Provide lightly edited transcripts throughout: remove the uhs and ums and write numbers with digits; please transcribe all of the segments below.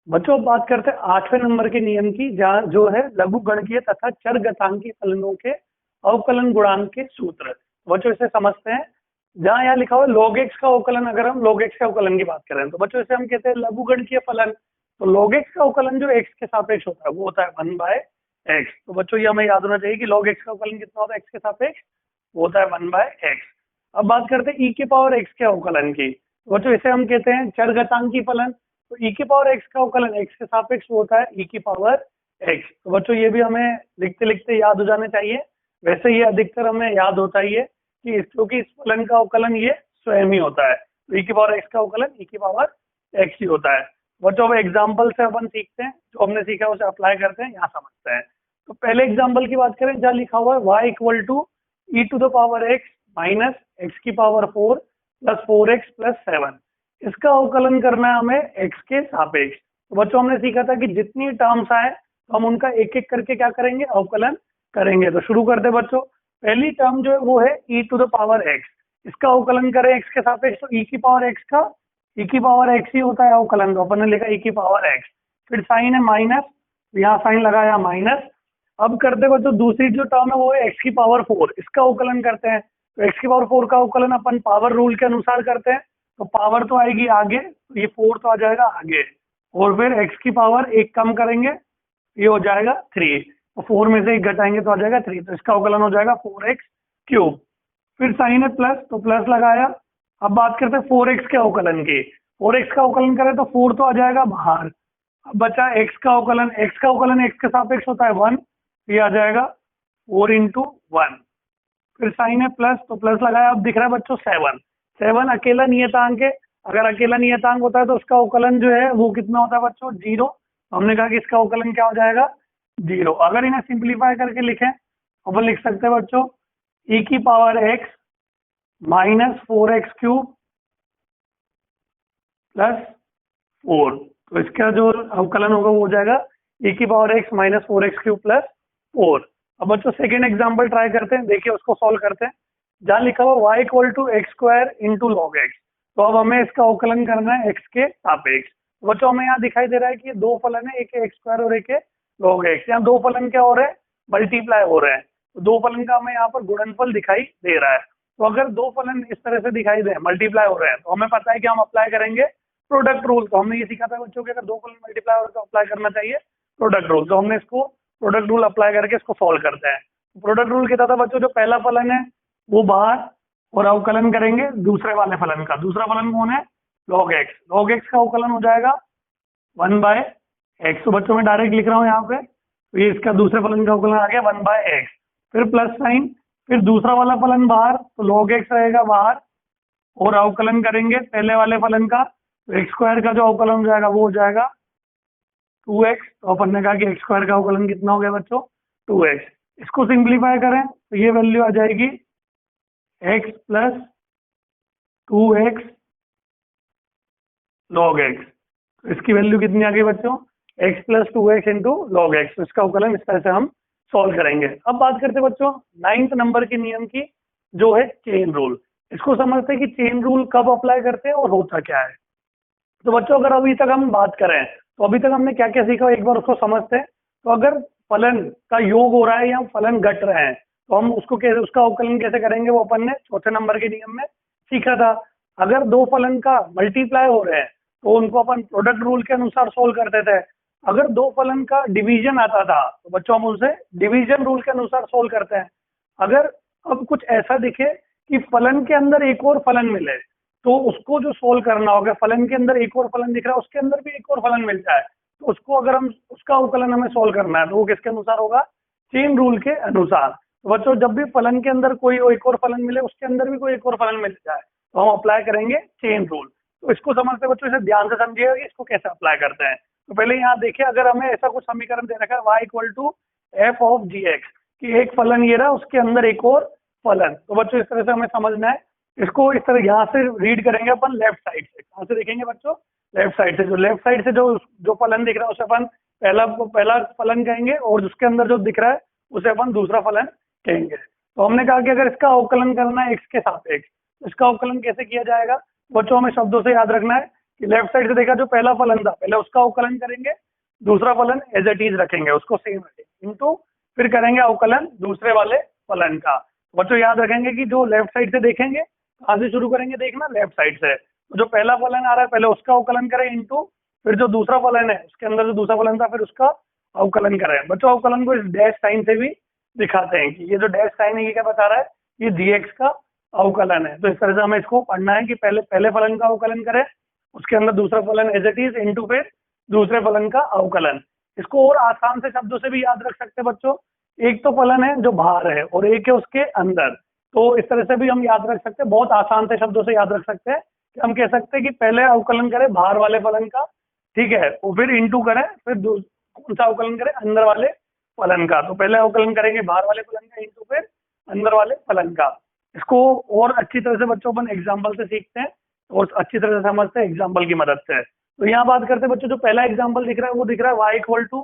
बच्चों अब बात करते हैं 8वें नंबर के नियम की, जहाँ जो है लघुगणकीय तथा चरघातांकी फलनों के अवकलन गुणांक के सूत्र। बच्चों इसे समझते हैं। जहाँ यहाँ लिखा हुआ है log x का अवकलन, अगर हम log x के अवकलन की बात करें तो बच्चों इसे हम कहते हैं लघुगणकीय फलन। तो log x का अवकलन जो x के सापेक्ष होता है वो होता है 1/x। तो बच्चों ये हमें याद होना चाहिए कि log x का अवकलन कितना होता है x के सापेक्ष, वो होता है 1/x। अब बात करते हैं e के पावर x के अवकलन की। तो बच्चों इसे हम कहते हैं चरघातांकी फलन। तो e की पावर x का अवकलन x के सापेक्ष होता है e की पावर x। तो बच्चों ये भी हमें लिखते लिखते याद हो जाने चाहिए। वैसे ये अधिकतर हमें याद होता ही है कि क्योंकि इस फलन का अवकलन ये स्वयं ही होता है। तो e की पावर x का अवकलन e की पावर x ही होता है। बच्चों अब एग्जाम्पल से अपन सीखते हैं, जो हमने सीखा है उसे अप्लाई करते हैं, यहाँ समझते हैं। तो पहले एग्जाम्पल की बात करें, जहाँ लिखा हुआ है y equal to e to the power x minus x की पावर 4 प्लस 4x प्लस 7। इसका अवकलन करना है हमें x के सापेक्ष। तो बच्चों हमने सीखा था कि जितनी टर्म्स आए तो हम उनका एक एक करके क्या करेंगे, अवकलन करेंगे। तो शुरू करते बच्चों। पहली टर्म जो है वो है e to the power x। इसका अवकलन करें x के सापेक्ष, तो e की पावर x का e की पावर x ही होता है अवकलन। तो अपन ने लिखा e की पावर x, फिर साइन है माइनस, यहाँ साइन लगाया माइनस। अब करते बच्चों दूसरी जो टर्म है वो है x की पावर 4। इसका अवकलन करते हैं। तो x की पावर 4 का अवकलन अपन पावर रूल के अनुसार करते हैं। तो पावर तो आएगी आगे, तो ये 4 तो आ जाएगा आगे, और फिर x की पावर 1 कम करेंगे, ये हो जाएगा 3। तो 4 में से 1 घटाएंगे तो आ जाएगा 3। तो इसका अवकलन हो जाएगा 4x क्यूब। फिर साइन है प्लस, तो प्लस लगाया। अब बात करते हैं 4x के अवकलन की। 4x का अवकलन करें तो 4 तो आ जाएगा बाहर। अब बचा x का अवकलन। x का अवकलन x के सापेक्ष होता है 1, ये आ जाएगा 4 इंटू 1। फिर साइन है प्लस, तो प्लस लगाया। अब दिख रहा है बच्चों 7। 7 अकेला नियतांक है। अगर अकेला नियतांक होता है तो उसका अवकलन जो है वो कितना होता है बच्चों, 0। हमने कहा कि इसका अवकलन क्या हो जाएगा, 0। अगर इन्हें सिंप्लीफाई करके लिखें, अपन लिख सकते हैं बच्चों e की power x minus 4x cube plus 4। तो इसका जो अवकलन होगा वो हो जाएगा e की power x minus 4x cube plus 4। अब बच्चों सेकेंड एग्जाम्पल ट्राई करते हैं, देखिए उसको सॉल्व करते हैं। जहाँ लिखा हुआ y equal to x square into log x. तो अब हमें इसका अवकलन करना है x के सापेक्ष। तो बच्चों हमें यहाँ दिखाई दे रहा है कि ये दो फलन है, एक है एक्स स्क्वायर और एक है लॉग एक्स। यहाँ दो फलन क्या हो रहे हैं, मल्टीप्लाई हो रहे हैं। तो दो फलन का हमें यहाँ पर गुणनफल दिखाई दे रहा है। तो अगर दो फलन इस तरह से दिखाई दे, मल्टीप्लाई हो रहे हैं, तो हमें पता है कि हम अप्लाई करेंगे प्रोडक्ट रूल। तो हमने ये सीखा था बच्चों कि अगर दो फलन मल्टीप्लाई हो रहे तो अप्लाई करना चाहिए प्रोडक्ट रूल। तो हमने इसको प्रोडक्ट रूल अप्लाई करके इसको सॉल्व करते हैं। प्रोडक्ट रूल कहता था बच्चों जो पहला फलन है वो बाहर, और अवकलन करेंगे दूसरे वाले फलन का। दूसरा फलन कौन है, log x। log x का अवकलन हो जाएगा 1/x। तो बच्चों मैं डायरेक्ट लिख रहा हूँ यहाँ पे, तो ये इसका दूसरे फलन का अवकलन आ गया 1/x। फिर प्लस साइन, फिर दूसरा वाला फलन बाहर, तो log x रहेगा बाहर, और अवकलन करेंगे पहले वाले फलन का। तो एक्स स्क्वायर का जो अवकलन हो जाएगा वो हो जाएगा 2x। तो अपन ने कहा कि एक्स स्क्वायर का अवकलन कितना हो गया बच्चों, 2x। इसको सिंप्लीफाई करें तो ये वैल्यू आ जाएगी x plus 2x log x। तो इसकी वैल्यू कितनी आ गई बच्चों, x plus 2x into log x. तो इसका अवकलन इस तरह से हम सॉल्व करेंगे। अब बात करते हैं बच्चों 9th नंबर के नियम की, जो है चेन रूल। इसको समझते हैं कि चेन रूल कब अप्लाई करते हैं और होता क्या है। तो बच्चों अगर अभी तक हम बात करें तो अभी तक हमने क्या क्या सीखा, एक बार उसको समझते हैं। तो अगर फलन का योग हो रहा है या फलन घट रहे हैं तो हम उसको कैसे, उसका अवकलन कैसे करेंगे, वो अपन ने चौथे नंबर के नियम में सीखा था। अगर दो फलन का मल्टीप्लाई हो रहे हैं तो उनको अपन प्रोडक्ट रूल के अनुसार सोल्व करते थे। अगर दो फलन का डिवीजन आता था तो बच्चों हम उसे डिवीजन रूल के अनुसार सोल्व करते हैं। अगर अब कुछ ऐसा दिखे कि फलन के अंदर एक और फलन मिले तो उसको जो सोल्व करना होगा, फलन के अंदर एक और फलन दिख रहा है उसके अंदर भी एक और फलन मिल जाए, तो उसको अगर हम उसका अवकलन हमें सोल्व करना है तो वो किसके अनुसार होगा, चेन रूल के अनुसार। तो बच्चों जब भी फलन के अंदर कोई एक और फलन मिले उसके अंदर भी कोई एक और फलन मिल जाए तो हम अप्लाई करेंगे चेन रूल। तो इसको समझते बच्चों इसे ध्यान से समझिएगा कि इसको कैसे अप्लाई करते हैं। तो पहले यहाँ देखिए, अगर हमें ऐसा कुछ समीकरण दे रखा है y equal to f of g x, कि एक फलन ये रहा उसके अंदर एक और फलन। तो बच्चों इस तरह से हमें समझना है। इसको इस तरह यहाँ से रीड करेंगे अपन लेफ्ट साइड से। कहाँ से देखेंगे बच्चों, लेफ्ट साइड से। जो लेफ्ट साइड से जो फलन दिख रहा है उसे अपन पहला फलन कहेंगे, और उसके अंदर जो दिख रहा है उसे अपन दूसरा फलन कहेंगे। तो हमने कहा कि अगर इसका अवकलन करना है x के सापेक्ष, तो इसका अवकलन कैसे किया जाएगा बच्चों, हमें शब्दों से याद रखना है कि लेफ्ट साइड से देखा जो पहला फलन था पहले उसका अवकलन करेंगे, दूसरा फलन एज इट इज रखेंगे उसको सेम रखेंगे, इनटू फिर करेंगे अवकलन दूसरे वाले फलन का। बच्चों याद रखेंगे कि जो लेफ्ट साइड से देखेंगे कहाँ से शुरू करेंगे देखना, लेफ्ट साइड से। तो जो पहला फलन आ रहा है पहले उसका अवकलन करें इंटू फिर जो दूसरा फलन है उसके अंदर जो दूसरा फलन था फिर उसका अवकलन करें। बच्चों अवकलन को इस डैश साइन से भी दिखाते हैं कि ये जो डैश साइन है ये क्या बता रहा है, ये dx का अवकलन है। तो इस तरह से हमें इसको पढ़ना है कि पहले फलन का अवकलन करें, उसके अंदर दूसरा फलन एज इट इज इंटू फिर दूसरे फलन का अवकलन। इसको और आसान से शब्दों से भी याद रख सकते हैं बच्चों, एक तो फलन है जो बाहर है और एक है उसके अंदर, तो इस तरह से भी हम याद रख सकते हैं, बहुत आसान से शब्दों से याद रख सकते हैं कि हम कह सकते हैं कि पहले अवकलन करें बाहर वाले फलन का, ठीक है, और फिर इंटू करें फिर कौन सा अवकलन करें, अंदर वाले फलन का। तो पहले अवकलन करेंगे बाहर वाले फलन का इंटू फिर अंदर वाले फलन का। इसको और अच्छी तरह से बच्चों अपन एग्जाम्पल से सीखते हैं और अच्छी तरह से समझते हैं एग्जाम्पल की मदद से। तो यहाँ बात करते हैं बच्चों, जो पहला एग्जाम्पल दिख रहा है वो दिख रहा है y equal to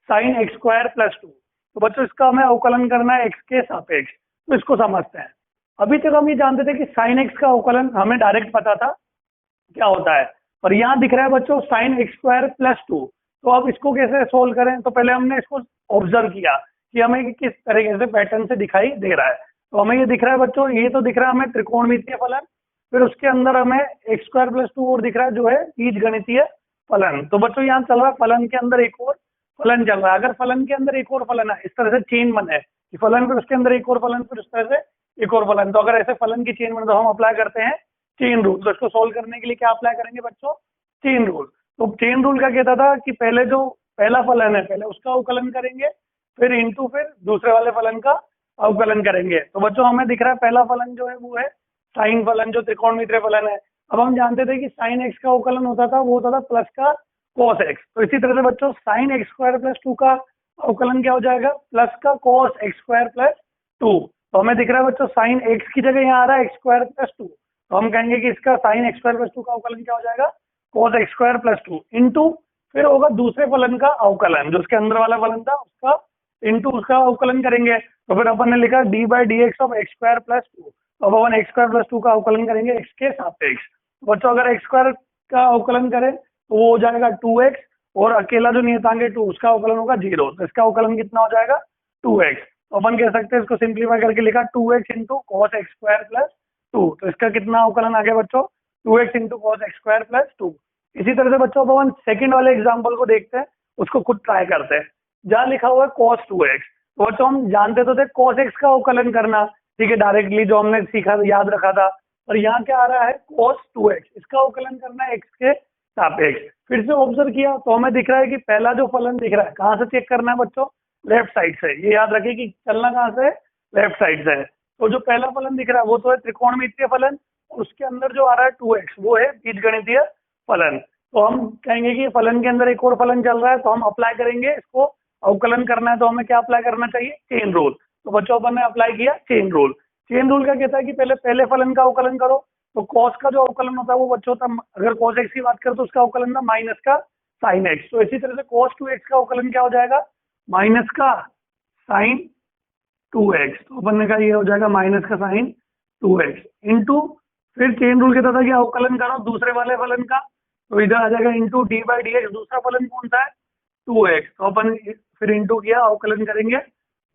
sine x square plus 2। तो बच्चों इसका हमें अवकलन करना है x के सापेक्ष, तो इसको समझते हैं। अभी तक हम ये जानते थे कि साइन एक्स का अवकलन हमें डायरेक्ट पता था क्या होता है, और यहाँ दिख रहा है बच्चों साइन एक्स स्क्वायर प्लस 2। तो अब इसको कैसे सोल्व करें, तो पहले हमने इसको ऑब्जर्व किया कि हमें किस तरीके से पैटर्न से दिखाई दे रहा है। तो हमें ये दिख रहा है बच्चों, ये तो दिख रहा है हमें त्रिकोणमितीय फलन, फिर उसके अंदर हमें एक्स स्क्वायर प्लस 2 और दिख रहा है जो है बीजगणितीय फलन। तो बच्चों यहाँ चल रहा है फलन के अंदर एक और फलन चल रहा है। अगर फलन के अंदर एक और फलन है, इस तरह से चेन बने कि फलन फिर उसके अंदर एक और फलन फिर उस तरह से एक और फलन, तो अगर ऐसे फलन की चेन बने तो हम अप्लाई करते हैं चेन रूल। तो इसको सोल्व करने के लिए क्या अप्लाई करेंगे बच्चों, चेन रूल। तो चेन रूल क्या कहता था कि पहले जो पहला फलन है पहले उसका अवकलन करेंगे, फिर इंटू फिर दूसरे वाले फलन का अवकलन करेंगे। तो बच्चों हमें दिख रहा है पहला फलन जो है वो है साइन फलन, जो त्रिकोणमितीय फलन है। अब हम जानते थे कि साइन एक्स का अवकलन होता था वो होता था प्लस का कॉस एक्स। तो इसी तरह से बच्चों साइन एक्स स्क्वायर प्लस 2 का अवकलन क्या हो जाएगा, प्लस का कॉस एक्स स्क्वायर प्लस 2। तो हमें दिख रहा है बच्चों साइन एक्स की जगह यहाँ आ रहा है एक्स स्क्वायर प्लस 2, तो हम कहेंगे कि इसका साइन एक्स स्क्वायर प्लस 2 का अवकलन क्या हो जाएगा, cos x square plus 2 into फिर होगा दूसरे फलन का अवकलन, जो उसके अंदर वाला फलन था उसका इंटू उसका अवकलन करेंगे। तो फिर अपन ने लिखा D by d x of x square plus 2। तो अब अपन एक्स स्क्वायर प्लस 2 का अवकलन करेंगे एक्स के सापेक्ष। बच्चों अगर एक्स स्क्वायर का अवकलन करें तो वो हो जाएगा 2x, और अकेला जो नियतांक है 2 उसका अवकलन होगा 0, तो इसका अवकलन कितना हो जाएगा 2x। तो अपन कह सकते हैं इसको सिंप्लीफाई करके लिखा 2x into cos x square plus 2। तो इसका कितना अवकलन आ गया बच्चों, 2x into cos x square plus 2। इसी तरह से बच्चों अपन सेकंड वाले एग्जांपल को देखते हैं, उसको खुद ट्राई करते हैं। जहाँ लिखा हुआ है cos 2x, तो बच्चों हम जानते तो थे cos x का अवकलन करना, ठीक है, डायरेक्टली जो हमने सीखा याद रखा था। और यहाँ क्या आ रहा है cos 2x, इसका अवकलन करना है x के सापेक्ष। फिर से ऑब्जर्व किया तो हमें दिख रहा है कि पहला जो फलन दिख रहा है कहाँ से चेक करना है बच्चों, लेफ्ट साइड से। ये याद रखिए कि चलना कहाँ से है, लेफ्ट साइड से है। तो जो पहला फलन दिख रहा है वो तो है त्रिकोणमितीय फलन, और उसके अंदर जो आ रहा है 2x वो है बीजगणितीय फलन। तो हम कहेंगे कि फलन के अंदर एक और फलन चल रहा है, तो हम अप्लाई करेंगे, इसको अवकलन करना है तो हमें क्या अप्लाई करना चाहिए, चेन रूल। तो बच्चों अपन ने अप्लाई किया चेन रूल। चेन रूल क्या कहता है कि पहले फलन का अवकलन करो। तो कॉस का जो अवकलन होता है वो बच्चों था, अगर कॉस एक्स की बात करें तो उसका अवकलन था माइनस का साइन एक्स। तो इसी तरह से कॉस 2x का अवकलन क्या हो जाएगा, माइनस का साइन 2x। तो अपन ने कहा ये हो जाएगा माइनस का साइन 2x इंटू फिर चेन रूल कहता था कि अवकलन करो दूसरे वाले फलन का, तो इधर आ जाएगा into D by d x. दूसरा फलन कौन सा है 2x, तो अपन फिर इंटू किया अवकलन करेंगे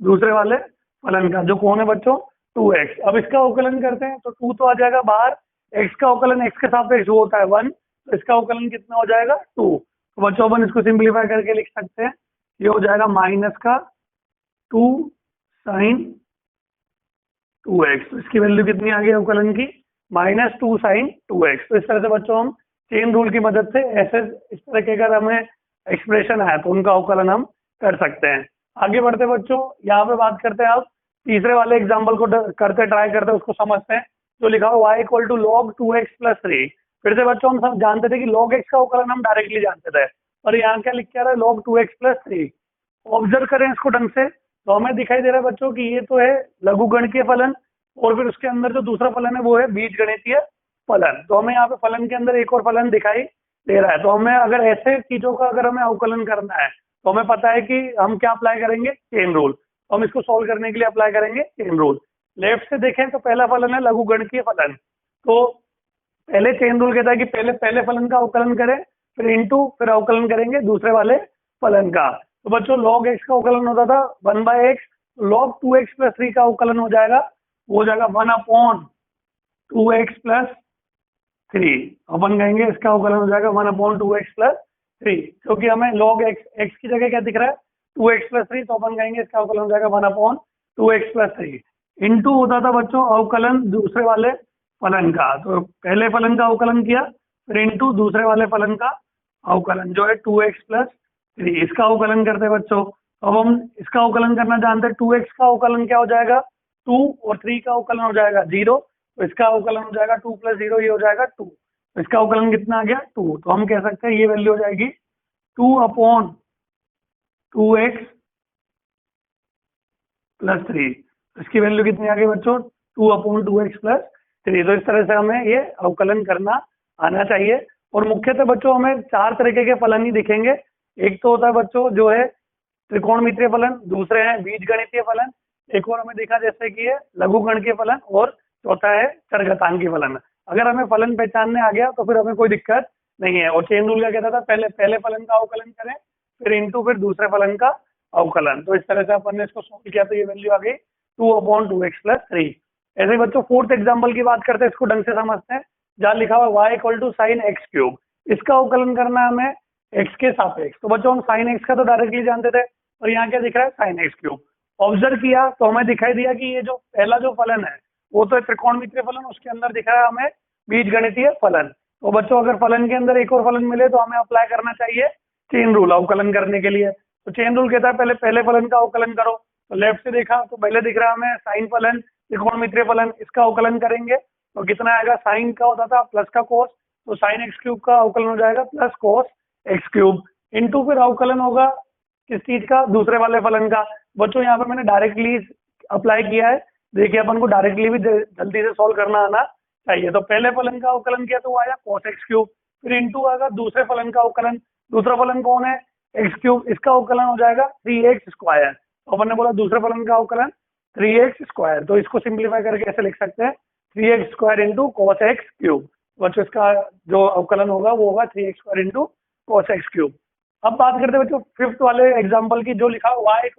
दूसरे वाले फलन का, जो कौन है बच्चों 2x। अब इसका अवकलन करते हैं तो 2 तो आ जाएगा बाहर, x का अवकलन x के सापेक्ष वो होता है 1, तो इसका अवकलन कितना हो जाएगा 2। तो बच्चों अपन इसको सिंप्लीफाई करके लिख सकते हैं, ये हो जाएगा माइनस का 2 साइन 2x। तो इसकी वैल्यू कितनी आ गई अवकलन की, माइनस 2 साइन 2x। तो इस तरह से बच्चों हम चेन रूल की मदद से ऐसे इस तरह के अगर हमें एक्सप्रेशन है तो उनका अवकलन हम कर सकते हैं। आगे बढ़ते बच्चों, यहाँ पे बात करते हैं अब तीसरे वाले एग्जाम्पल को करते ट्राई करते उसको समझते हैं। जो लिखा हुआ y equal to log 2x plus 3। फिर से बच्चों हम सब जानते थे कि log x का अवकलन हम डायरेक्टली जानते थे, और यहाँ क्या लिख के आ रहा है log 2x प्लस 3। ऑब्जर्व करें इसको ढंग से, तो हमें दिखाई दे रहा है बच्चों कि ये तो है लघुगणकीय फलन, और फिर उसके अंदर जो दूसरा फलन है वो है बीजगणितीय फलन। तो हमें यहाँ पे फलन के अंदर एक और फलन दिखाई दे रहा है। तो हमें अगर ऐसे चीजों का अगर हमें अवकलन करना है तो हमें पता है कि हम क्या अप्लाई करेंगे, चेन रूल। तो हम इसको सॉल्व करने के लिए अप्लाई करेंगे चेन रूल। लेफ्ट से देखें तो पहला फलन है लघुगणकीय फलन, तो पहले चेन रूल कहता है कि पहले पहले फलन का अवकलन करें, फिर इंटू, फिर अवकलन करेंगे दूसरे वाले फलन का। तो बच्चों log x का अवकलन होता था 1/x, log 2x प्लस 3 का अवकलन हो जाएगा, वो हो जाएगा 1/2x प्लस 3। अपन कहेंगे इसका अवकलन हो जाएगा 1/2x प्लस 3, क्योंकि हमें log x की जगह क्या दिख रहा है 2x प्लस 3, तो अपन कहेंगे इसका अवकलन हो जाएगा 1/2x प्लस 3। इंटू होता था बच्चों अवकलन दूसरे वाले फलन का, तो पहले फलन का अवकलन किया, फिर इंटू दूसरे वाले फलन का अवकलन जो है 2x प्लस 3, इसका अवकलन करते हैं बच्चों। अब हम इसका अवकलन करना जानते हैं, 2x का अवकलन क्या हो जाएगा 2, और 3 का अवकलन हो जाएगा 0, तो इसका अवकलन हो जाएगा 2 प्लस 0, ये हो जाएगा 2, तो इसका अवकलन कितना आ गया 2, तो हम कह सकते हैं ये वैल्यू हो जाएगी 2/2x प्लस 3, इसकी वैल्यू कितनी आ गई बच्चों 2/2x प्लस 3। तो इस तरह से हमें ये अवकलन करना आना चाहिए। और मुख्यतः बच्चों हमें 4 तरीके के फलन ही दिखेंगे। एक तो होता है बच्चों जो है त्रिकोणमितीय फलन, दूसरे हैं बीजगणितीय फलन, एक और हमें दिखा जैसे कि है लघुगणकीय फलन, और चौथा है चरघातांकी फलन। अगर हमें फलन पहचानने आ गया तो फिर हमें कोई दिक्कत नहीं है। और चेन रूल क्या कहता था, पहले पहले फलन का अवकलन करें, फिर इंटू, फिर दूसरे फलन का अवकलन। तो इस तरह से अपन ने इसको सोल्व किया, तो ये वैल्यू आ गई 2/2x प्लस 3। ऐसे ही बच्चों फोर्थ एग्जाम्पल की बात करते हैं, इसको ढंग से समझते हैं। जहाँ लिखा हुआ y = sin x³, इसका अवकलन करना है हमें x के सापेक्ष। तो बच्चों हम sin x का तो डायरेक्टली जानते थे, और यहाँ क्या दिख रहा है sin x³। ऑब्जर्व किया तो हमें दिखाई दिया कि ये जो पहला जो फलन है वो तो त्रिकोणमितीय फलन, उसके अंदर दिख रहा है हमें बीजगणितीय फलन। तो बच्चों अगर फलन के अंदर एक और फलन मिले तो हमें अप्लाई करना चाहिए चेन रूल अवकलन करने के लिए। तो चेन रूल कहता है पहले पहले फलन का अवकलन करो। तो लेफ्ट से देखा तो पहले दिख रहा है हमें साइन फलन, त्रिकोणमितीय फलन, इसका अवकलन करेंगे तो कितना आएगा, साइन का होता था प्लस का कोस, तो साइन x³ का अवकलन हो जाएगा प्लस कोस x³ इंटू, फिर अवकलन होगा किस चीज का, दूसरे वाले फलन का। बच्चों यहाँ पे मैंने डायरेक्टली अप्लाई किया है, देखिए अपन को डायरेक्टली भी जल्दी से सॉल्व करना आना चाहिए। तो पहले फलन का अवकलन किया तो वो आया cos x³, फिर इंटू आएगा दूसरे फलन का अवकलन, दूसरा फलन कौन है x³, इसका अवकलन हो जाएगा 3x²। तो अपन ने बोला दूसरे फलन का अवकलन 3x², तो इसको सिंप्लीफाई करके ऐसे लिख सकते हैं 3x² इंटू cos x³। बच्चों इसका जो अवकलन होगा वो होगा 3x² इंटू cos x³। अब बात करते हैं बच्चों फिफ्थ वाले एग्जांपल की, जो लिखा y =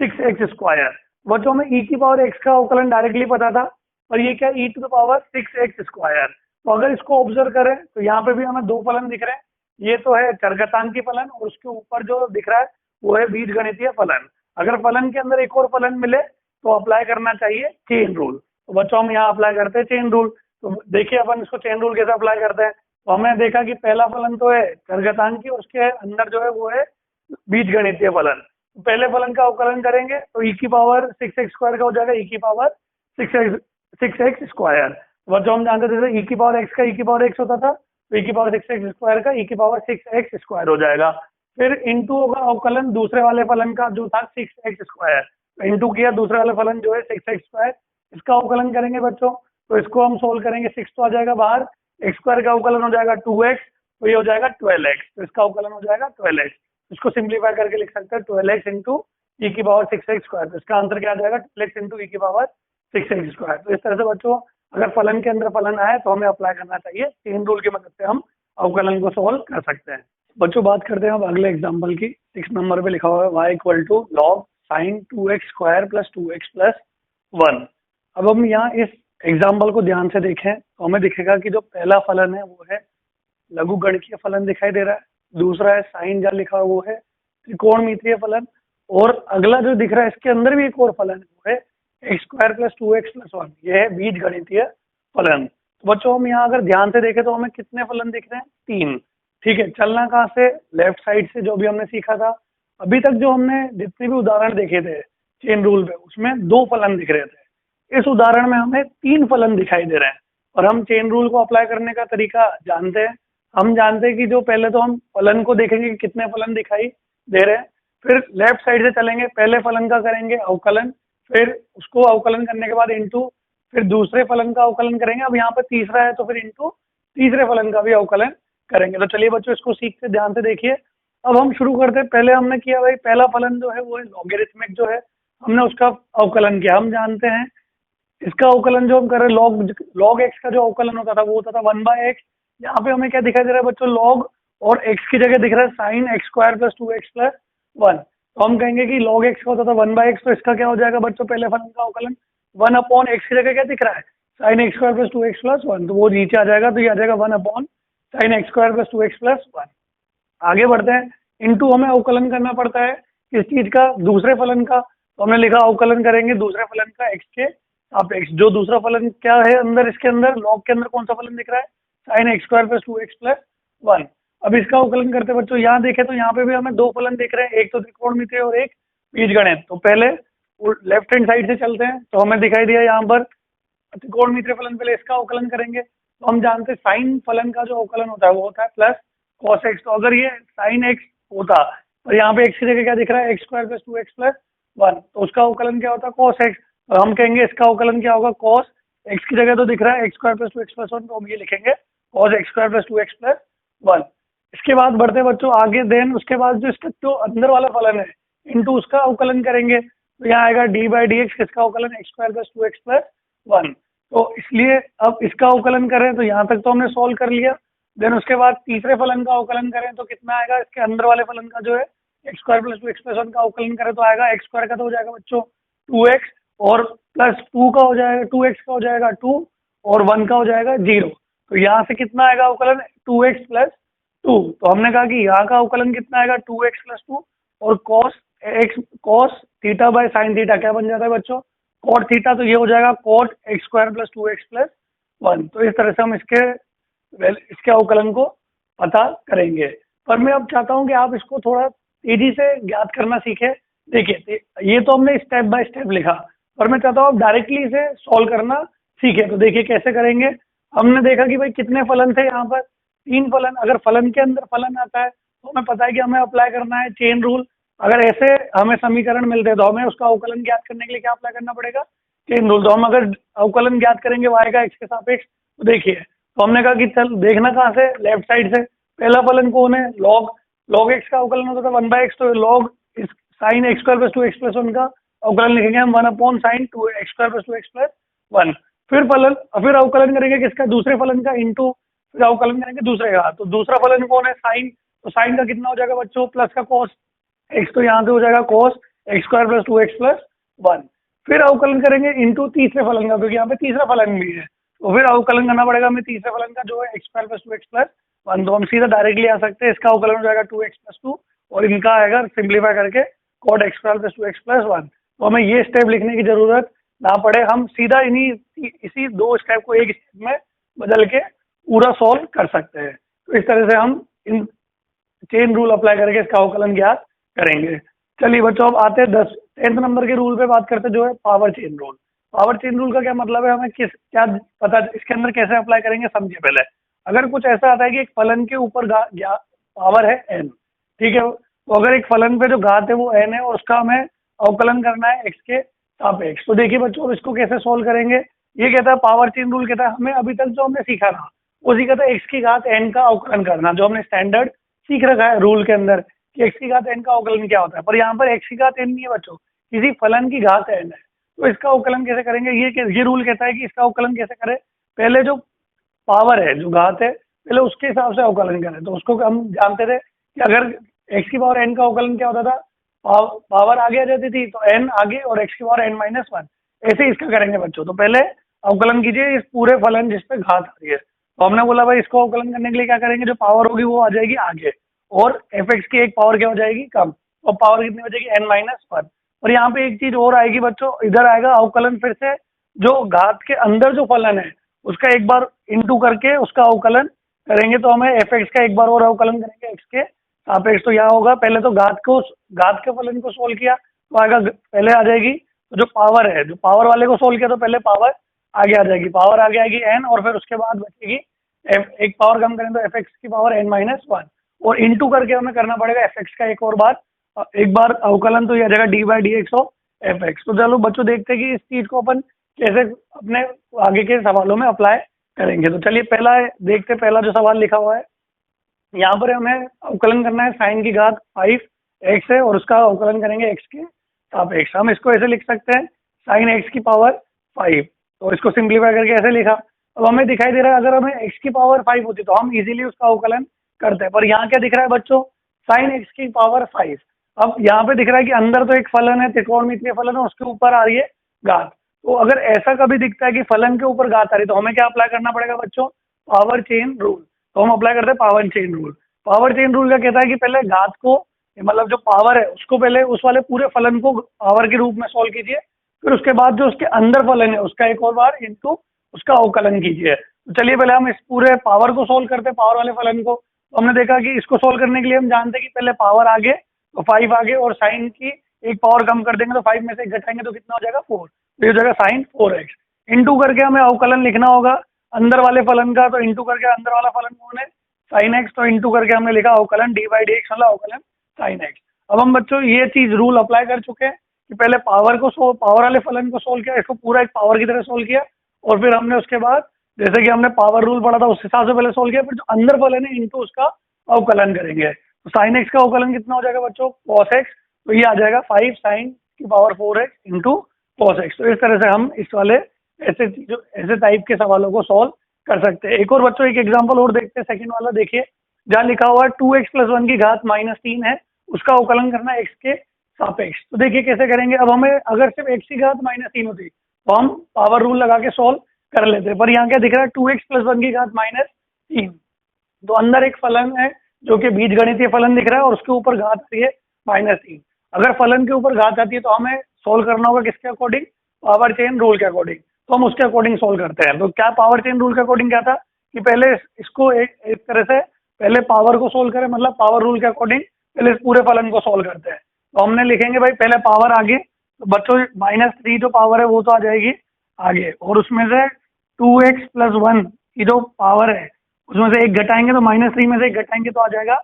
e⁻6x²। बच्चों में e की पावर x का अवकलन डायरेक्टली पता था, और ये क्या e⁻6x²। तो अगर इसको ऑब्जर्व करें तो यहाँ पे भी हमें दो फलन दिख रहे हैं, ये तो है चरघातांकी फलन, और उसके ऊपर जो दिख रहा है वो है बीजगणितीय फलन। अगर फलन के अंदर एक और फलन मिले तो अप्लाई करना चाहिए चेन रूल। तो बच्चों हम यहाँ अप्लाई करते हैं चेन रूल। तो देखिए अपन इसको चेन रूल कैसे अप्लाई करते हैं। तो हमने देखा कि पहला फलन तो है चरघातांकी, और उसके अंदर जो है वो है बीजगणितीय फलन। तो पहले फलन का अवकलन करेंगे तो e⁻6x² का हो जाएगा e⁻6x²। बच्चों हम जानते थे e⁻x का e⁻x होता था, तो e⁻6x² का e⁻6x² हो जाएगा। फिर इंटू होगा अवकलन दूसरे वाले फलन का जो था 6x², इंटू किया दूसरे वाले फलन जो है 6x², इसका अवकलन करेंगे बच्चों। तो इसको हम सोल्व करेंगे, 6 तो आ जाएगा बाहर, x² का अवकलन हो जाएगा 2x, तो ये हो जाएगा 12x, तो इसका अवकलन हो जाएगा 12x। इसको सिंप्लीफाई करके लिख सकते हैं 12x इंटू e⁻6x²। तो इसका आंसर क्या आ जाएगा 12x इंटू e⁻6x²। तो इस तरह से बच्चों अगर फलन के अंदर फलन आए तो हमें अप्लाई करना चाहिए, चेन रूल की मदद से हम अवकलन को सोल्व कर सकते हैं। बच्चों बात करते हैं अब अगले एग्जाम्पल की। 6 नंबर पे लिखा हुआ है y = log sin 2x² + 2x + 1। अब हम यहाँ इस एग्जाम्पल को ध्यान से देखें तो हमें दिखेगा कि जो पहला फलन है वो है लघुगणकीय फलन दिखाई दे रहा है, दूसरा है साइन जहाँ लिखा हुआ वो है त्रिकोणमितीय फलन, और अगला जो दिख रहा है इसके अंदर भी एक और फलन है वो है x² + 2x + 1, ये है बीजगणितीय फलन। तो बच्चों हम यहाँ अगर ध्यान से देखें तो हमें कितने फलन दिख रहे हैं, 3। ठीक है, चलना कहाँ से, लेफ्ट साइड से, जो भी हमने सीखा था। अभी तक जो हमने जितने भी उदाहरण देखे थे चेन रूल पे, उसमें 2 फलन दिख रहे थे। इस उदाहरण में हमें 3 फलन दिखाई दे रहे हैं, और हम चेन रूल को अप्लाई करने का तरीका जानते हैं। हम जानते हैं कि जो पहले तो हम फलन को देखेंगे कि कितने फलन दिखाई दे रहे हैं, फिर लेफ्ट साइड से चलेंगे, पहले फलन का करेंगे अवकलन, फिर उसको अवकलन करने के बाद इंटू, फिर दूसरे फलन का अवकलन करेंगे। अब यहाँ पर तीसरा है तो फिर इंटू तीसरे फलन का भी अवकलन करेंगे। तो चलिए बच्चों इसको सीखते ध्यान से देखिए। अब हम शुरू करते हैं, पहले हमने किया भाई पहला फलन जो है वो है लॉगरिथमिक जो है, हमने उसका अवकलन किया। हम जानते हैं इसका अवकलन जो हम कर रहे हैं लॉग एक्स का जो अवकलन होता था वो होता था 1/x। यहाँ पे हमें क्या दिखाई दे रहा है बच्चों, लॉग और x की जगह दिख रहा है sign x square plus 2x plus 1। तो हम कहेंगे कि log x का होता था 1/x, तो इसका क्या हो जाएगा बच्चों, पहले फलन का अवकलन 1/x की जगह क्या दिख रहा है, sign x square plus 2x plus 1, तो वो नीचे आ जाएगा, तो ये आ जाएगा 1/sin x square plus 2x plus 1। आगे बढ़ते हैं, इनटू हमें अवकलन करना पड़ता है किस चीज का, दूसरे फलन का। तो हमने लिखा अवकलन करेंगे दूसरे फलन का x के सापेक्ष। जो दूसरा फलन क्या है अंदर, इसके अंदर लॉग के अंदर कौन सा फलन दिख रहा है, sign x square plus 2x plus 1। अब इसका अवकलन करते हैं बच्चों, यहाँ देखें तो यहाँ पे भी हमें दो फलन दिख रहे हैं, एक तो त्रिकोणमितीय और एक बीजगणित। तो पहले लेफ्ट हैंड साइड से चलते हैं, तो हमें दिखाई दिया यहाँ पर त्रिकोणमितीय फलन, पहले इसका अवकलन करेंगे। तो हम जानते हैं साइन फलन का जो अवकलन होता है वो होता है प्लस कॉस एक्स। तो अगर ये साइन एक्स होता और यहाँ पे एक्स की जगह क्या दिख रहा है, x square plus 2x plus 1, तो उसका अवकलन क्या होता है, कॉस एक्स। तो हम कहेंगे इसका अवकलन क्या होगा, कॉस एक्स की जगह तो दिख रहा है x square plus 2x plus 1, तो हम ये लिखेंगे cos x square plus 2x plus 1। इसके बाद बढ़ते हैं बच्चों आगे, देन उसके बाद जो इसका जो अंदर वाला फलन है इनटू उसका अवकलन करेंगे। तो यहाँ आएगा d/dx, किसका अवकलन, x square plus 2x plus 1। तो इसलिए अब इसका अवकलन करें तो यहाँ तक तो हमने सॉल्व कर लिया। देन उसके बाद तीसरे फलन का अवकलन करें तो कितना आएगा, इसके अंदर वाले फलन का जो है x square plus 2x plus 1 का अवकलन करें तो आएगा एक्स स्क्वायर का तो हो जाएगा बच्चों 2x, और प्लस 2 का हो जाएगा 2x का हो जाएगा 2, और 1 का हो जाएगा 0। तो यहाँ से कितना आएगा अवकलन, 2x प्लस 2। तो हमने कहा कि यहाँ का अवकलन कितना आएगा, 2x प्लस 2, और cos theta by sine theta क्या बन जाता है बच्चों, कॉट थीटा। तो ये हो जाएगा cot x square plus 2x plus 1। तो इस तरह से हम इसके अवकलन को पता करेंगे। पर मैं अब चाहता हूं कि आप इसको थोड़ा तेजी से ज्ञात करना सीखें। देखिए ये तो हमने स्टेप बाय स्टेप लिखा, पर मैं चाहता हूँ आप डायरेक्टली इसे सॉल्व करना सीखें। तो देखिए कैसे करेंगे, हमने देखा कि भाई कितने फलन थे यहाँ पर, 3 फलन। अगर फलन के अंदर फलन आता है तो हमें पता है कि हमें अप्लाई करना है चेन रूल। अगर ऐसे हमें समीकरण मिलते हैं तो हमें उसका अवकलन ज्ञात करने के लिए क्या अप्लाई करना पड़ेगा, चेन रूल। तो हम अगर अवकलन ज्ञात करेंगे y का x के सापेक्ष, तो देखिए तो हमने कहा कि चल देखना कहाँ से, लेफ्ट साइड से। पहला फलन कौन है, लॉग x का अवकलन होता था 1/x, तो लॉग इस sign x square plus 2x plus 1 का अवकलन लिखेंगे हम 1/sin 2x square plus 2x plus 1। फिर अवकलन करेंगे किसका, दूसरे फलन का, इंटू फिर अवकलन करेंगे दूसरे का। तो दूसरा फलन कौन है, साइन। तो साइन का कितना हो जाएगा बच्चों, प्लस का कॉस एक्स, तो यहाँ से हो जाएगा cos x square plus 2x plus 1। फिर अवकलन करेंगे इंटू तीसरे फलन का, क्योंकि यहाँ पे तीसरा फलन भी है। तो फिर अवकलन करना पड़ेगा हमें तीसरे फलन का जो है x square plus 2x plus 1। तो हम सीधा डायरेक्टली आ सकते हैं, इसका अवकलन हो जाएगा 2x प्लस 2, और इनका आएगा सिंप्लीफाई करके cot x square plus 2x plus 1। तो हमें ये स्टेप लिखने की जरूरत ना पड़े, हम सीधा इसी 2 स्टेप को एक स्टेप में बदल के पूरा सॉल्व कर सकते हैं। तो इस तरह से हम इन चेन रूल अप्लाई करके इसका अवकलन ज्ञात करेंगे। चलिए बच्चों अब आते हैं 10th नंबर के रूल पे बात करते हैं, जो है power chain rule. Power chain rule का क्या मतलब है, हमें क्या पता, इसके अंदर कैसे अप्लाई करेंगे समझिए। पहले अगर कुछ ऐसा आता है कि एक फलन के ऊपर पावर है n, ठीक है, तो अगर एक फलन पे जो घात है वो n है और उसका हमें अवकलन करना है x के सापेक्ष। तो देखिए बच्चों इसको कैसे सोल्व करेंगे, ये कहता है पावर चेन रूल कहता है हमें अभी तक जो हमने सीखा था वो सीखा था x की घात n का अवकलन करना, जो हमने स्टैंडर्ड सीख रखा है रूल के अंदर कि x की घात n का अवकलन क्या होता है। पर यहाँ पर x की घात n नहीं है बच्चों, किसी फलन की घात n है। तो इसका अवकलन कैसे करेंगे, ये रूल कहता है कि इसका अवकलन कैसे करें, पहले जो पावर है जो घात है पहले उसके हिसाब से अवकलन करें। तो उसको हम जानते थे कि अगर x की पावर n का अवकलन क्या होता था, पावर आगे आ जाती थी तो n आगे और x की पावर n-1, ऐसे इसका करेंगे बच्चों। तो पहले अवकलन कीजिए इस पूरे फलन जिस पे घात आ रही है। तो हमने बोला भाई इसको अवकलन करने के लिए क्या करेंगे, जो पावर होगी वो आ जाएगी आगे, और fx की एक पावर क्या हो जाएगी कम, और पावर कितनी हो जाएगी n-1। और यहाँ पे एक चीज और आएगी बच्चों, इधर आएगा अवकलन फिर से जो घात के अंदर जो फलन है उसका एक बार इंटू करके उसका अवकलन करेंगे। तो हमें fx का एक बार और अवकलन करेंगे x के सापेक्ष। तो यहाँ होगा पहले तो घात के फलन को सोल्व किया तो आएगा, पहले आ जाएगी तो जो पावर है, जो पावर वाले को सोल्व किया तो पहले पावर आगे आ जाएगी, पावर आगे आएगी n, और फिर उसके बाद बचेगी एक पावर कम करें तो fx की पावर n-1, और इंटू करके हमें करना पड़ेगा fx का एक बार अवकलन, तो यह आ जाएगा d/dx ऑफ fx। तो चलो बच्चों देखते हैं कि इस चीज को अपन कैसे अपने आगे के सवालों में अप्लाई करेंगे। तो चलिए देखते हैं, पहला जो सवाल लिखा हुआ है यहाँ पर हमें अवकलन करना है साइन की घात 5x है और उसका अवकलन करेंगे x के सापेक्ष। हम इसको ऐसे लिख सकते हैं साइन x की पावर 5, तो इसको सिंप्लीफाई करके ऐसे लिखा। अब हमें दिखाई दे रहा है अगर हमें x की पावर 5 होती तो हम इजीली उसका अवकलन करते हैं, पर यहाँ क्या दिख रहा है बच्चों, sin x की पावर 5। अब यहाँ पे दिख रहा है कि अंदर तो एक फलन है, त्रिकोणमितीय फलन है, उसके ऊपर आ रही है घात। तो अगर ऐसा कभी दिखता है कि फलन के ऊपर घात आ रही है तो हमें क्या अप्लाई करना पड़ेगा बच्चों, पावर चेन रूल। तो हम अप्लाई करते हैं power chain rule. Power chain rule क्या कहता है कि पहले घात को, मतलब जो पावर है उसको पहले उस वाले पूरे फलन को पावर के रूप में सोल्व कीजिए, फिर उसके बाद जो उसके अंदर फलन है उसका एक और बार इंटू उसका अवकलन कीजिए। तो चलिए पहले हम इस पूरे पावर को सोल्व करते हैं, पावर वाले फलन को। तो हमने देखा कि इसको सोल्व करने के लिए हम जानते हैं कि पहले पावर आगे तो 5 आगे, और साइन की एक पावर कम कर देंगे तो 5 में से एक घटाएंगे तो कितना हो जाएगा 4, तो ये हो जाएगा साइन 4x। इंटू करके हमें अवकलन लिखना होगा अंदर वाले फलन का, तो इंटू करके अंदर वाला फलन कौन है, साइन x, तो इंटू करके हमने लिखा अवकलन d/dx वाला अवकलन साइन x। अब हम बच्चों ये चीज रूल अप्लाई कर चुके हैं कि पहले पावर वाले फलन को सोल्व किया, इसको पूरा एक पावर की तरह सोल्व किया, और फिर हमने उसके बाद जैसे कि हमने पावर रूल पढ़ा था उस हिसाब से पहले सोल्व किया, फिर जो अंदर फलन है इंटू उसका अवकलन करेंगे। तो साइन एक्स का अवकलन कितना हो जाएगा बच्चों, कॉस एक्स, तो ये आ जाएगा 5 साइन की power 4x into cos x. तो इस तरह से हम इस वाले ऐसे टाइप के सवालों को सोल्व कर सकते हैं। एक और बच्चों एक एग्जाम्पल और देखते हैं, सेकंड वाला देखिए, जहाँ लिखा हुआ है 2x + 1 की घात -3 है, उसका अवकलन करना है x के सापेक्ष। तो देखिए कैसे करेंगे। अब हमें अगर सिर्फ x की घात -3 होती तो हम पावर रूल लगा के सोल्व कर लेते हैं, पर यहाँ क्या दिख रहा है 2x + 1 की घात -3, तो अंदर एक फलन है जो कि बीजगणितीय फलन दिख रहा है और उसके ऊपर घात आती है -3। अगर फलन के ऊपर घात आती है तो हमें सोल्व करना होगा किसके अकॉर्डिंग, पावर चेन रूल के अकॉर्डिंग। तो हम उसके अकॉर्डिंग सोल्व करते हैं। तो क्या पावर चेन रूल के अकॉर्डिंग क्या था कि पहले इसको एक तरह से पहले पावर को सोल्व करें, मतलब पावर रूल के अकॉर्डिंग पहले इस पूरे फलन को सोल्व करते हैं। तो हमने लिखेंगे भाई पहले पावर आगे, तो बच्चों -3 जो पावर है वो तो आ जाएगी आगे, और उसमें से 2x + 1 की जो पावर है उसमें से एक घटाएंगे तो -3 में से एक घटाएंगे तो आ जाएगा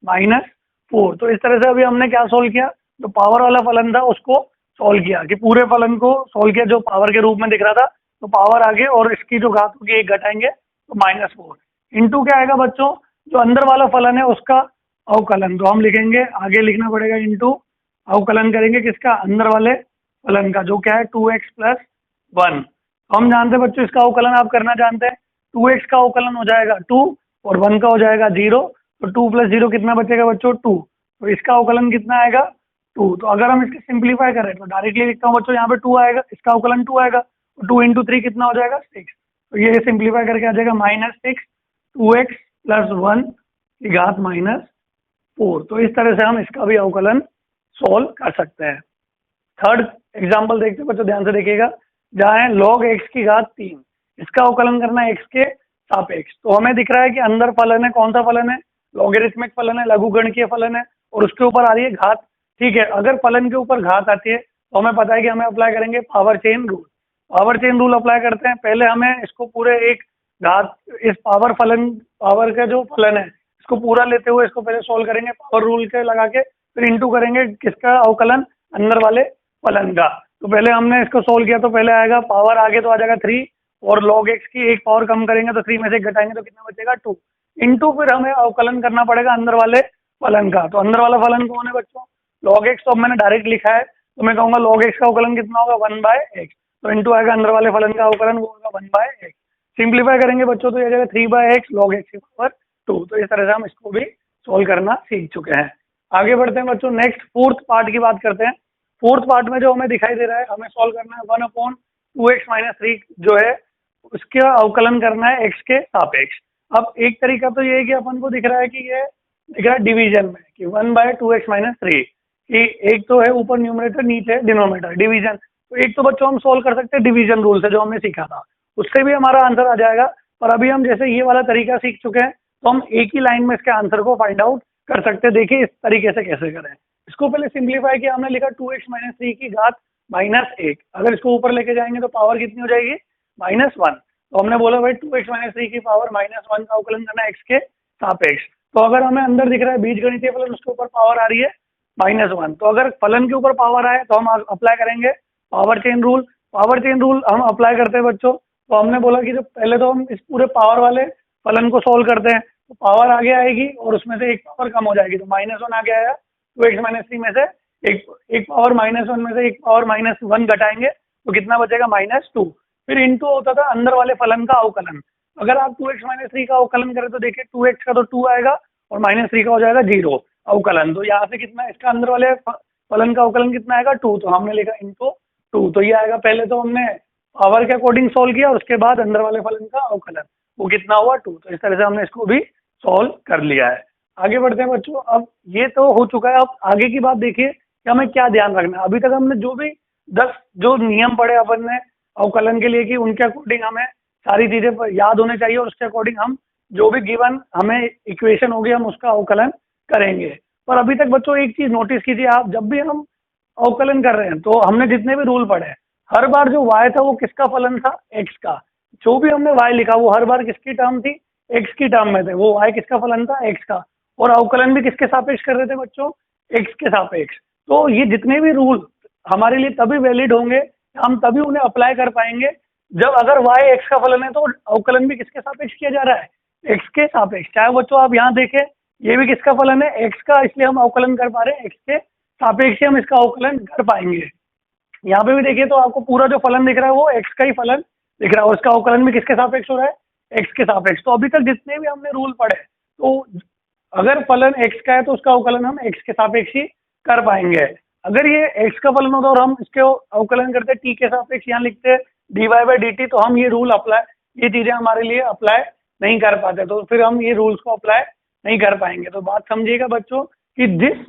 -4। तो इस तरह से अभी हमने क्या सोल्व किया, जो पावर वाला फलन था उसको सोल्व किया, कि पूरे फलन को सोल्व किया जो पावर के रूप में दिख रहा था, तो पावर आगे और इसकी जो घात होगी एक घटाएंगे तो -4। इंटू क्या आएगा बच्चों, जो अंदर वाला फलन है उसका अवकलन, तो हम लिखेंगे आगे लिखना पड़ेगा इंटू अवकलन करेंगे किसका, अंदर वाले फलन का, जो क्या है 2x + 1। हम जानते हैं बच्चों इसका अवकलन आप करना जानते हैं, 2x का अवकलन हो जाएगा 2 और 1 का हो जाएगा 0, तो 2 + 0 कितना बचेगा बच्चों 2, तो इसका अवकलन कितना आएगा 2। तो अगर हम इसके सिंप्लीफाई करें तो डायरेक्टली लिखता हूँ बच्चों, यहाँ पे 2 आएगा, इसका अवकलन 2 आएगा, तो 2 × 3 कितना हो जाएगा 6, तो ये सिंप्लीफाई करके आ जाएगा -6 2x + 1 की घात -4। तो इस तरह से हम इसका भी अवकलन सोल्व कर सकते हैं। थर्ड एग्जाम्पल देखते हैं बच्चों, ध्यान से देखिएगा, जहाँ है log x की घात 3, इसका अवकलन करना है x के सापेक्ष। तो हमें दिख रहा है कि अंदर फलन है, कौन सा फलन है, लॉगरिथमिक फलन है, लघुगणकीय फलन है, और उसके ऊपर आ रही है घात। ठीक है, अगर फलन के ऊपर घात आती है तो हमें पता है कि हमें अप्लाई करेंगे power chain rule. Power chain rule apply करते हैं, पहले हमें इसको पूरे एक घात, इस पावर का जो फलन है इसको पूरा लेते हुए इसको पहले सोल्व करेंगे पावर रूल के लगा के, फिर इंटू करेंगे किसका अवकलन, अंदर वाले फलन का। तो पहले हमने इसको सोल्व किया तो पहले आएगा पावर आगे तो आ जाएगा 3, और log x की एक पावर कम करेंगे तो 3 में से एक घटाएंगे तो कितना बचेगा 2, इंटू फिर हमें अवकलन करना पड़ेगा अंदर वाले फलन का। तो अंदर वाला फलन कौन है बच्चों, log x, तो अब मैंने डायरेक्ट लिखा है, तो मैं कहूंगा log x का अवकलन कितना होगा 1/x, तो इंटू आएगा अंदर वाले फलन का अवकलन, वो होगा 1/x। सिंप्लीफाई करेंगे बच्चों तो ये जाएगा 3/x log x की पावर 2। तो इस तरह से हम इसको भी सोल्व करना सीख चुके हैं। आगे बढ़ते हैं बच्चों, नेक्स्ट फोर्थ पार्ट की बात करते हैं। फोर्थ पार्ट में जो हमें दिखाई दे रहा है, हमें सॉल्व करना है 1/2x - 3 जो है उसका अवकलन करना है x के सापेक्ष। अब एक तरीका तो ये है कि अपन को दिख रहा है कि ये दिख रहा है डिवीजन में कि 1/2x - 3, कि एक तो है ऊपर न्यूमरेटर नीचे डिनोमिनेटर, डिवीजन। तो एक तो बच्चों हम सोल्व कर सकते हैं डिवीजन रूल से जो हमने सीखा था, उससे भी हमारा आंसर आ जाएगा। पर अभी हम जैसे ये वाला तरीका सीख चुके हैं तो हम एक ही लाइन में इसके आंसर को फाइंड आउट कर सकते हैं। देखिए इस तरीके से कैसे करें। इसको पहले सिंप्लीफाई किया, हमने लिखा 2x - 3 की घात -1। अगर इसको ऊपर लेके जाएंगे तो पावर कितनी हो जाएगी -1। तो हमने बोला भाई 2x - 3 की पावर -1 का अवकलन करना है x के सापेक्ष। तो अगर हमें अंदर दिख रहा है बीजगणितीय फलन, उसके ऊपर पावर आ रही है -1, तो अगर फलन के ऊपर पावर आए तो हम अप्लाई करेंगे power chain rule. Power chain rule हम अप्लाई करते हैं बच्चों, तो हमने बोला कि जो पहले तो हम इस पूरे पावर वाले फलन को सोल्व करते हैं, तो पावर आगे आएगी और उसमें से एक पावर कम हो जाएगी, तो -1 आगे आया, 2x - 3 में से एक पावर -1 में से एक पावर -1 घटाएंगे तो कितना बचेगा -2। फिर इंटू होता था अंदर वाले फलन का अवकलन। अगर आप 2x माइनस 3 का अवकलन करें तो देखिए 2x का तो 2 आएगा और माइनस 3 का हो जाएगा 0 अवकलन। तो यहाँ से कितना इसका अंदर वाले फलन का अवकलन कितना आएगा 2, तो हमने लिखा इंटू 2, तो ये आएगा। पहले तो हमने पावर के अकॉर्डिंग सोल्व किया और उसके बाद अंदर वाले फलन का अवकलन, वो कितना हुआ 2। तो इस तरह से हमने इसको भी सॉल्व कर लिया है। आगे बढ़ते हैं बच्चों। अब ये तो हो चुका है, अब आगे की बात देखिए कि हमें क्या ध्यान रखना है। अभी तक हमने जो भी 10 जो नियम पढ़े अपन ने अवकलन के लिए कि उनके अकॉर्डिंग हमें सारी चीजें याद होने चाहिए और उसके अकॉर्डिंग हम जो भी गिवन हमें इक्वेशन होगी हम उसका अवकलन करेंगे। पर अभी तक बच्चों एक चीज नोटिस कीजिए आप, जब भी हम अवकलन कर रहे हैं तो हमने जितने भी रूल पढ़े हर बार जो y था वो किसका फलन था, x का। जो भी हमने y लिखा वो हर बार किसकी टर्म थी, x की टर्म में थे। वो y किसका फलन था, x का। और अवकलन भी किसके सापेक्ष कर रहे थे बच्चों, x के सापेक्ष। तो ये जितने भी रूल हमारे लिए तभी वैलिड होंगे, हम तभी उन्हें अप्लाई कर पाएंगे जब अगर y x का फलन है तो अवकलन भी किसके सापेक्ष किया जा रहा है, x के सापेक्ष। चाहे बच्चों आप यहाँ देखें ये भी किसका फलन है, x का, इसलिए हम अवकलन कर पा रहे हैं, x के सापेक्ष हम इसका अवकलन कर पाएंगे। यहाँ पे भी देखिए तो आपको पूरा जो फलन दिख रहा है वो x का ही फलन दिख रहा है और उसका अवकलन भी किसके सापेक्ष हो रहा है, x के सापेक्ष। तो अभी तक जितने भी हमने रूल पढ़े तो अगर फलन x का है तो उसका अवकलन हम x के सापेक्ष ही कर पाएंगे। अगर ये x का फलन होता और हम इसके अवकलन करते t के सापेक्ष, यहाँ लिखते dy बाई dt, तो हम ये रूल अप्लाई, ये चीजें हमारे लिए अप्लाई नहीं कर पाते, तो फिर हम ये रूल्स को अप्लाई नहीं कर पाएंगे। तो बात समझिएगा बच्चों कि जिस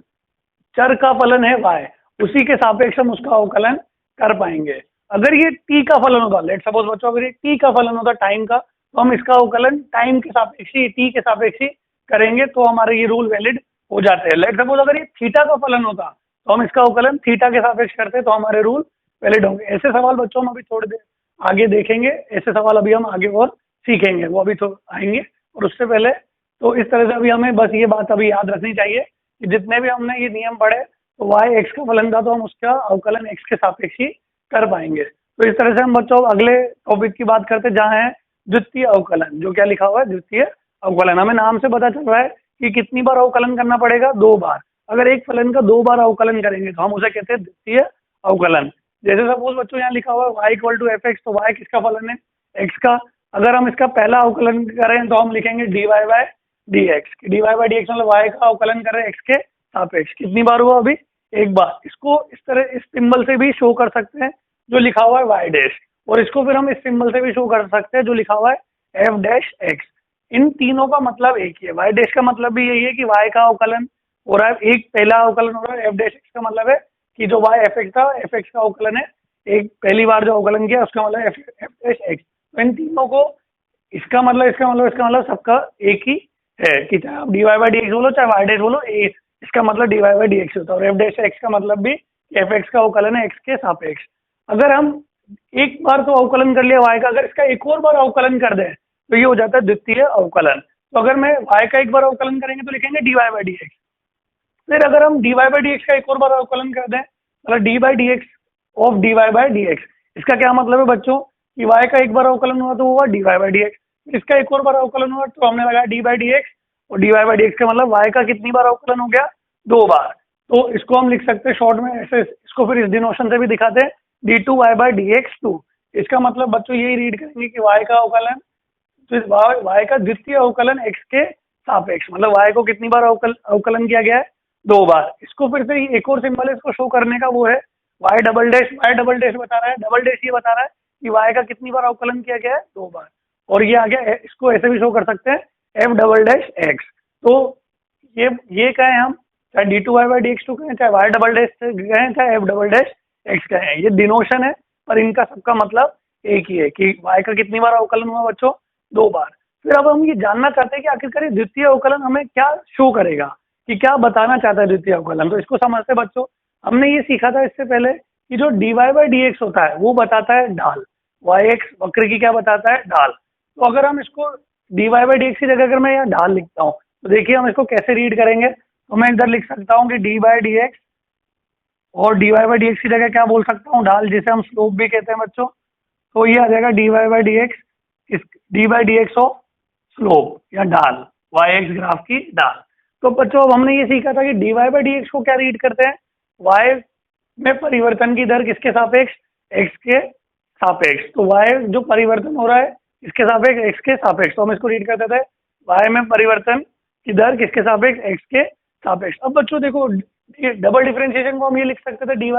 चर का फलन है y उसी के सापेक्ष हम उसका अवकलन कर पाएंगे। अगर ये t का फलन होता, लेट सपोज बच्चों अगर ये t का फलन होता टाइम का, तो हम इसका अवकलन टाइम के सापेक्ष ही, t के सापेक्ष ही करेंगे, तो हमारे ये रूल वैलिड हो जाते हैं। लेट सपोज अगर ये थीटा का फलन होता तो हम इसका अवकलन थीटा के सापेक्ष करते तो हमारे रूल वैलिड होंगे। ऐसे सवाल बच्चों हम अभी थोड़ी देर आगे देखेंगे, ऐसे सवाल अभी हम आगे और सीखेंगे, वो अभी तो आएंगे। और उससे पहले तो इस तरह से अभी हमें बस ये बात अभी याद रखनी चाहिए कि जितने भी हमने ये नियम पढ़े तो y x का फलन था तो हम उसका अवकलन x के सापेक्ष ही कर पाएंगे। तो इस तरह से हम बच्चों अगले टॉपिक की बात करते हैं जहाँ है द्वितीय अवकलन। जो क्या लिखा हुआ है, द्वितीय अवकलन। हमें नाम से पता चल रहा है कि कितनी बार अवकलन करना पड़ेगा, 2 बार। अगर एक फलन का 2 बार अवकलन करेंगे तो हम उसे कहते हैं द्वितीय अवकलन। जैसे सपोज बच्चों यहाँ लिखा हुआ है y equal to f x, तो y किसका फलन है, x का। अगर हम इसका पहला अवकलन करें तो हम लिखेंगे dy by dx। dy by dx मतलब y का अवकलन कर रहे हैं x के सापेक्ष। कितनी बार हुआ, अभी एक बार। इसको इस तरह इस सिंबल से भी शो कर सकते हैं जो लिखा हुआ है y डैश, और इसको फिर हम इस सिंबल से भी शो कर सकते हैं जो लिखा हुआ है f डैश x। इन तीनों का मतलब एक ही है। y डैश का मतलब भी यही है कि y का अवकलन हो रहा है, एक पहला अवकलन हो रहा है। f डैश x का मतलब है कि जो y f x था, f x का अवकलन है, एक पहली बार जो अवकलन किया उसका मतलब f डैश x। तो इन तीनों को इसका मतलब सबका एक ही है कि चाहे आप dy बाई dx बोलो चाहे y डैश बोलो, इसका मतलब dy बाई dx होता है। और f डैश x का मतलब भी f x का अवकलन है x के सापेक्ष। अगर हम एक बार तो अवकलन कर लिया y का, अगर इसका एक और बार अवकलन कर दें तो ये हो जाता है द्वितीय अवकलन। तो अगर मैं y का एक बार अवकलन करेंगे तो लिखेंगे dy बाई dx। फिर अगर हम dy बाई dx का एक और बार अवकलन कर दें मतलब d by dx of dy by dx। इसका क्या मतलब है बच्चों कि y का एक बार अवकलन हुआ तो हुआ dy बाई dx, इसका एक और बार अवकलन हुआ तो हमने लगाया d बाई dx, और dy बाई dx का मतलब y का कितनी बार अवकलन हो गया, 2 बार। तो इसको हम लिख सकते हैं शॉर्ट में ऐसे, इसको फिर इस डिनोशन से भी दिखाते हैं d2y बाई dx2। इसका मतलब बच्चों यही रीड करेंगे कि y का अवकलन, तो y का द्वितीय अवकलन x के सापेक्ष, मतलब y को कितनी बार अवकलन किया गया है, 2 बार। इसको फिर से एक और सिंबल है इसको शो करने का, वो है y double dash. y double dash बता रहा है, डबल डैश ये बता रहा है कि y का कितनी बार अवकलन किया गया है, 2 बार। और ये आ गया, इसको ऐसे भी शो कर सकते हैं f डबल डैश x। तो ये कहें हम चाहे d2y बाई dx2 कहें, चाहे y डबल डैश कहें, चाहे f डबल डैश x कहें, ये डिनोशन है पर इनका सबका मतलब एक ही है कि y का कितनी बार अवकलन हुआ बच्चों, 2 बार। फिर अब हम ये जानना चाहते हैं कि आखिरकार द्वितीय अवकलन हमें क्या शो करेगा, कि क्या बताना चाहता है द्वितीय अवकलन। तो इसको समझते बच्चों, हमने ये सीखा था इससे पहले कि जो dy बाई dx होता है वो बताता है ढाल, yx वक्र की क्या बताता है, ढाल। तो अगर हम इसको dy बाई dx की जगह अगर मैं यहाँ ढाल लिखता हूँ तो देखिए हम इसको कैसे रीड करेंगे। तो मैं इधर लिख सकता हूँ कि d बाई dx, और dy बाई dx की जगह क्या बोल सकता हूँ, ढाल, जिसे हम स्लोप भी कहते हैं बच्चों। तो ये आ जाएगा dy बाई dx, इस d by dx of slope या ढाल, yx ग्राफ की ढाल। तो बच्चों अब हमने ये सीखा था कि dy बाई dx को क्या रीड करते हैं, y में परिवर्तन की दर किसके सापेक्ष, x के सापेक्ष। तो y जो परिवर्तन हो रहा है इसके सापेक्ष x के सापेक्ष, तो हम इसको रीड करते थे y में परिवर्तन की दर किसके सापेक्ष, x के सापेक्ष। अब बच्चों देखो डबल डिफरेंशिएशन को हम ये लिख सकते थे d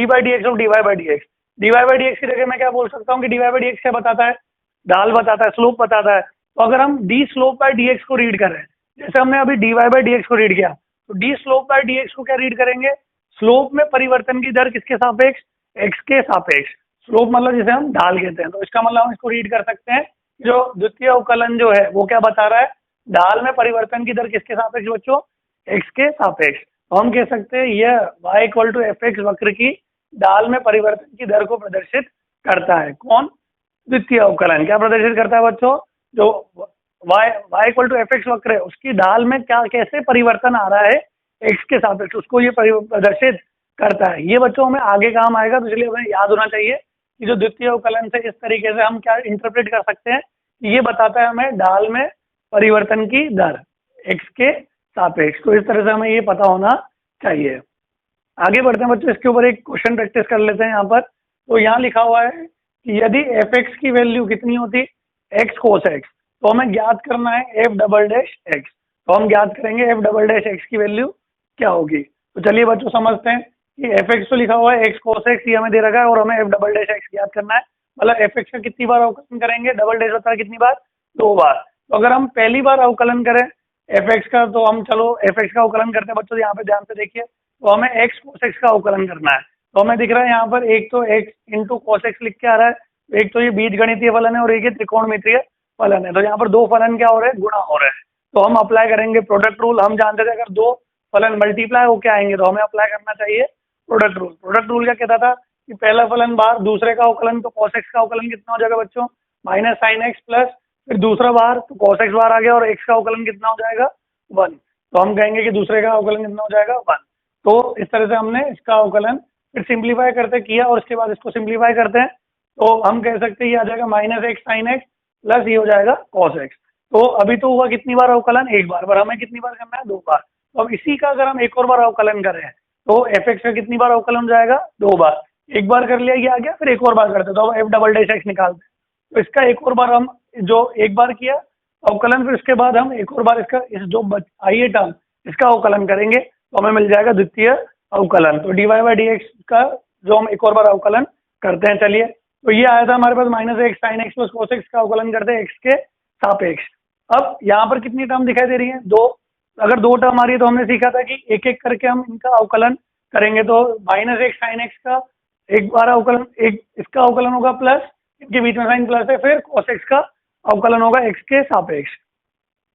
by d x of d y by d x. D y by d x की जगह मैं क्या बोल सकता हूँ कि d y by d x क्या बताता है, ढाल बताता है, स्लोप बताता है। तो अगर हम d slope by d x को रीड कर रहे हैं, जैसे हमने अभी d y by d x को रीड किया, तो d slope by d x को क्या रीड करेंगे, स्लोप में परिवर्तन की दर किसके सापेक्ष, एक्स के सापेक्ष। स्लोप मतलब जिसे हम ढाल कहते हैं, तो इसका मतलब हम इसको रीड कर सकते हैं जो द्वितीय अवकलन जो है वो क्या बता रहा है, ढाल में परिवर्तन की दर किसके सापेक्ष बच्चों, एक्स के सापेक्ष। तो हम कह सकते हैं यह y equal to f x वक्र की ढाल में परिवर्तन की दर को प्रदर्शित करता है। कौन, द्वितीय अवकलन क्या प्रदर्शित करता है बच्चों, जो y equal to f x वक्र है उसकी ढाल में क्या कैसे परिवर्तन आ रहा है x के सापेक्ष, उसको ये प्रदर्शित करता है। ये बच्चों हमें आगे काम आएगा, तो इसलिए हमें याद होना चाहिए कि जो द्वितीय अवकलन से इस तरीके से हम क्या इंटरप्रेट कर सकते हैं, ये बताता है हमें ढाल में परिवर्तन की दर x के सापेक्ष। तो इस तरह से हमें ये पता होना चाहिए। आगे बढ़ते हैं बच्चों, इसके ऊपर एक क्वेश्चन प्रैक्टिस कर लेते हैं यहाँ पर। तो यहाँ लिखा हुआ है कि यदि एफ एक्स की वैल्यू कितनी होती, एक्स कोस एक्स, तो हमें ज्ञात करना है एफ डबल डैश एक्स। तो हम ज्ञात करेंगे एफ डबल डैश एक्स की वैल्यू क्या होगी। तो चलिए बच्चों समझते हैं कि एफ एक्स तो लिखा हुआ है एक्स कोस एक्स, ये हमें दे रखा है और हमें एफ डबल डैश एक्स ज्ञात करना है। मतलब एफ एक्स का कितनी बार अवकलन करेंगे, डबल डैश बता कितनी बार, 2 बार। तो अगर हम पहली बार अवकलन करें एफ एक्स का, तो हम चलो एफ एक्स का अवकलन करते हैं बच्चों। यहाँ पे ध्यान से देखिए, तो हमें एक्स कोस एक्स का अवकलन करना है। तो हमें दिख रहा है यहाँ पर एक तो एक्स इंटू कोस एक्स लिख के आ रहा है, एक तो ये बीजगणितीय फलन है और एक ये त्रिकोणमितीय फलन है। तो यहाँ पर दो फलन क्या हो रहे हैं, गुणा हो रहे हैं। तो हम अप्लाई करेंगे प्रोडक्ट रूल। हम जानते थे अगर दो फलन मल्टीप्लाई हो क्या आएंगे, तो हमें अप्लाई करना चाहिए प्रोडक्ट रूल। प्रोडक्ट रूल क्या कहता था कि पहला फलन बार दूसरे का अवकलन, तो कॉस एक्स का अवकलन कितना हो जाएगा बच्चों, माइनस साइन एक्स प्लस फिर दूसरा बार तो कॉस एक्स बार आ गया और एक्स का अवकलन कितना हो जाएगा 1। तो हम कहेंगे कि दूसरे का अवकलन कितना हो जाएगा 1। तो इस तरह से हमने इसका अवकलन फिर सिंप्लीफाई करते किया और उसके बाद इसको सिंप्लीफाई करते हैं, तो हम कह सकते हैं ये आ जाएगा minus x sine x plus ये हो जाएगा कॉस एक्स। तो अभी तो हुआ कितनी बार अवकलन, एक बार, पर हमें कितनी बार करना है, 2 बार। तो अब इसी का अगर हम एक और बार अवकलन करें तो एफ एक्स का कितनी बार अवकलन हो जाएगा, 2 बार। एक बार कर लिया ये आ गया, फिर एक और बार करते तो अब एफ डबल डैश एक्स निकालते हैं। तो इसका एक और बार हम जो एक बार किया अवकलन, फिर उसके बाद हम एक और बार इसका इस जो आई टर्म इसका अवकलन करेंगे, तो हमें मिल जाएगा द्वितीय अवकलन। तो d y by d x का जो हम एक और बार अवकलन करते हैं, चलिए। तो ये आया था हमारे पास minus x sine x plus cos x का अवकलन करते हैं एक्स के सापेक्ष। अब यहाँ पर कितनी टर्म दिखाई दे रही है, 2। अगर 2 टर्म आ रही है तो हमने सीखा था कि एक एक करके हम इनका अवकलन करेंगे। तो माइनस एक्स साइन एक्स का एक बार अवकलन, एक इसका अवकलन होगा प्लस, इनके बीच में साइन प्लस है, फिर cos x का अवकलन होगा x के सापेक्ष।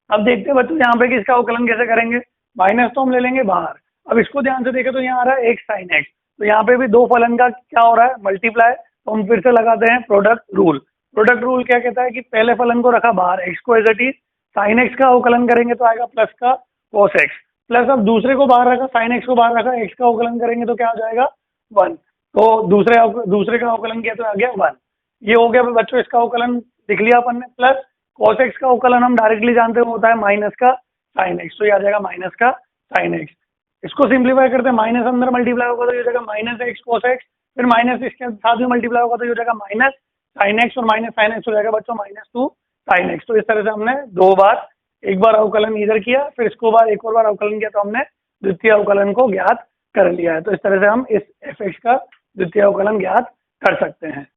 अब देखते हैं बच्चों यहाँ पे कि इसका अवकलन कैसे करेंगे। माइनस तो हम ले लेंगे बाहर। अब इसको ध्यान से देखें तो यहाँ आ रहा है x साइन एक्स, तो यहाँ पे भी दो फलन का क्या हो रहा है, मल्टीप्लाई। तो हम फिर से लगाते हैं प्रोडक्ट रूल। प्रोडक्ट रूल क्या कहता है कि पहले फलन को रखा बाहर, x को as it is, sine x का अवकलन करेंगे तो आएगा प्लस का cos x, प्लस अब दूसरे को बाहर रखा, साइन एक्स को बाहर रखा, x का अवकलन करेंगे तो क्या हो जाएगा 1। तो दूसरे का अवकलन किया तो आ गया 1। ये हो गया बच्चों इसका अवकलन लिख लिया अपन ने। प्लस cos x का अवकलन हम डायरेक्टली जानते हैं होता है माइनस का साइन एक्स, तो ये आ जाएगा माइनस का साइन एक्स। इसको सिंप्लीफाई करते हैं, माइनस अंदर मल्टीप्लाई होगा तो ये हो जाएगा माइनस एक्स cos x, फिर माइनस इसके साथ में मल्टीप्लाई होगा तो ये हो जाएगा माइनस साइन एक्स, और माइनस साइन एक्स हो जाएगा बच्चों माइनस 2 साइन एक्स। तो इस तरह से हमने 2 बार, एक बार अवकलन इधर किया, फिर इसको बार एक और बार अवकलन किया, तो हमने द्वितीय अवकलन को ज्ञात कर लिया है। तो इस तरह से हम इस एफ एक्स का द्वितीय अवकलन ज्ञात कर सकते हैं।